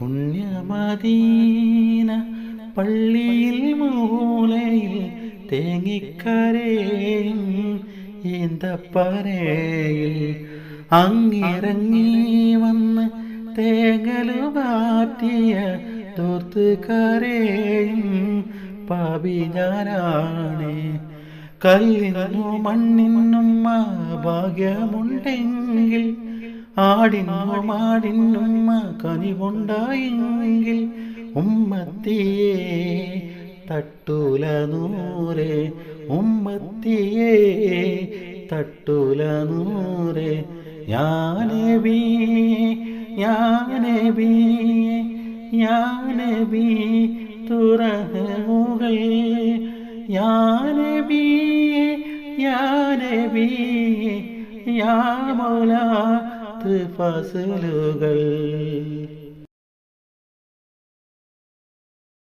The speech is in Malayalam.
പുണ്യമദീന പള്ളിയിൽ മൂലയിൽ തേങ്ങിക്കരയും ഈന്തപ്പനയിൽ അങ്ങിറങ്ങി വന്ന് തേങ്ങലു മാറ്റിയ ദൂർത്തുകരയും പാപി ഞാനാണ്. കല്ലിനും മണ്ണിനും ഭാഗ്യമുണ്ടെങ്കിൽ ആടിനും കനിവുണ്ടായെങ്കിൽ ഉമ്മത്തിയെ തട്ടൂല നൂറെ, ഉമ്മത്തിയെ തട്ടൂല നൂറെ. യാനബി യാനബി യാനബി തുറമുകൾ, യാനബി യാനബി യാ മൗലാ ഫസലുകൾ.